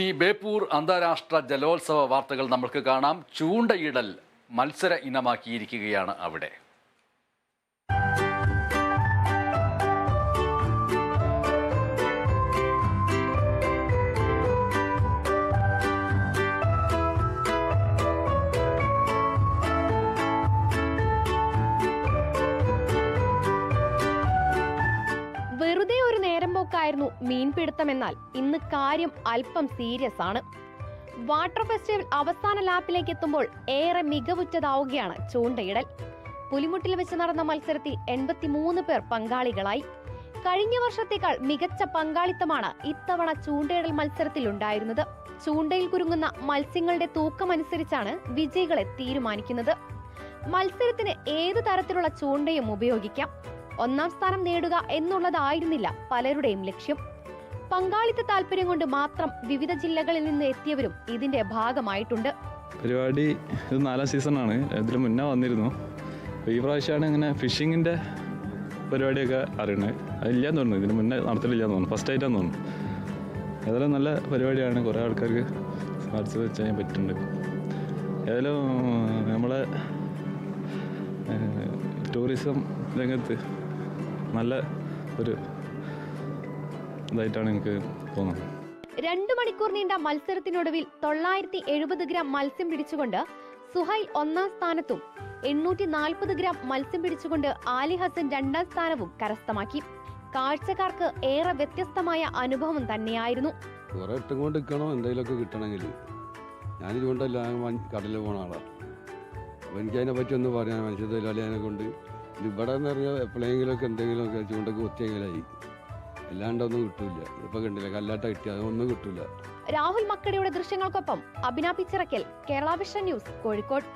ഈ ബേപ്പൂർ അന്താരാഷ്ട്ര ജലോത്സവ വാർത്തകൾ നമുക്ക് കാണാം. ചൂണ്ടയിടൽ മത്സര ഇനമാക്കിയിരിക്കുകയാണ് അവിടെ. വെറുതെ ഒരു നേരം പോക്കായിരുന്നു മീൻപിടുത്തമെന്നാൽ ഇന്ന് കാര്യം അല്പം സീരിയസ് ആണ്. വാട്ടർ ഫെസ്റ്റിവൽ അവസാന ലാപ്പിലേക്ക് എത്തുമ്പോൾ ഏറെ മികവുറ്റതാവുകയാണ് ചൂണ്ടയിടൽ. പുലിമുട്ടിൽ വെച്ച് നടന്ന മത്സരത്തിൽ 83 പേർ പങ്കാളികളായി. കഴിഞ്ഞ വർഷത്തേക്കാൾ മികച്ച പങ്കാളിത്തമാണ് ഇത്തവണ ചൂണ്ടയിടൽ മത്സരത്തിൽ ഉണ്ടായിരുന്നത്. ചൂണ്ടയിൽ കുരുങ്ങുന്ന മത്സ്യങ്ങളുടെ തൂക്കമനുസരിച്ചാണ് വിജയികളെ തീരുമാനിക്കുന്നത്. മത്സരത്തിന് ഏതു തരത്തിലുള്ള ചൂണ്ടയും ഉപയോഗിക്കാം. ഒന്നാം സ്ഥാനം നേടുക എന്നുള്ളതായിരുന്നില്ല പലരുടെയും ലക്ഷ്യം. പങ്കാളിത്ത താല്പര്യം കൊണ്ട് മാത്രം വിവിധ ജില്ലകളിൽ നിന്ന് എത്തിയവരും ഇതിന്റെ ഭാഗമായിട്ടുണ്ട്. പരിപാടി ഇത് 4ാം സീസണാണ്. ഇതിന് മുന്നേ വന്നിരുന്നു. ഈ പ്രാവശ്യമാണ് ഇങ്ങനെ ഫിഷിങ്ങിൻ്റെ പരിപാടിയൊക്കെ അറിയണത്. അതില്ലാന്ന് തോന്നുന്നു, ഇതിന് മുന്നേ നടത്തില്ലാന്ന് തോന്നുന്നു, ഫസ്റ്റ് ആയിട്ടാന്ന് തോന്നുന്നു. ഏതായാലും നല്ല പരിപാടിയാണ്, കുറേ ആൾക്കാർക്ക് പാർട്ടിസിപ്പേറ്റ് ചെയ്യാൻ പറ്റുന്നുണ്ട്. ഏതായാലും നമ്മളെ ടൂറിസം രംഗത്ത് നല്ല ഒരു ഇതായിട്ടാണ് എനിക്ക് തോന്നുന്നത്. 2 മണിക്കൂർ നീണ്ട മത്സരത്തിനൊടുവിൽ 970 ഗ്രാം മത്സ്യം പിടിച്ചുകൊണ്ട് സുഹൈൽ 1ാം സ്ഥാനത്തും 840 ഗ്രാം മത്സ്യം പിടിച്ചുകൊണ്ട് ആലി ഹസൻ 2ാം സ്ഥാനവും കരസ്ഥമാക്കി. കാഴ്ചക്കാർക്ക് ഏറെ വ്യത്യസ്തമായ അനുഭവം തന്നെയായിരുന്നു. കുറെ ഇട്ടും കൊണ്ട് നിൽക്കണോ എന്തെങ്കിലുമൊക്കെ കിട്ടണമെങ്കിൽ. ഞാൻ ഇതുകൊണ്ടല്ല കടലിൽ പോണ ആളാണ്. അപ്പോൾ എനിക്കതിനെ പറ്റി ഒന്ന് പറയാൻ മനുഷ്യത്തൊഴിലാളിയെ കൊണ്ട് ഇവിടെ എന്ന് പറഞ്ഞാൽ എപ്പോഴെങ്കിലുമൊക്കെ എന്തെങ്കിലുമൊക്കെ ചൂണ്ടൊക്കെ ഒത്തിയെങ്കിലായി, അല്ലാണ്ടൊന്നും കിട്ടൂല. ഇപ്പൊ കണ്ടില്ല, കല്ലാട്ട കിട്ടിയ അതൊന്നും കിട്ടൂല. രാഹുൽ മക്കടിയുടെ ദൃശ്യങ്ങൾക്കൊപ്പം അഭിന പിച്ചിറക്കൽ, കേരള വിഷൻ ന്യൂസ്, കോഴിക്കോട്.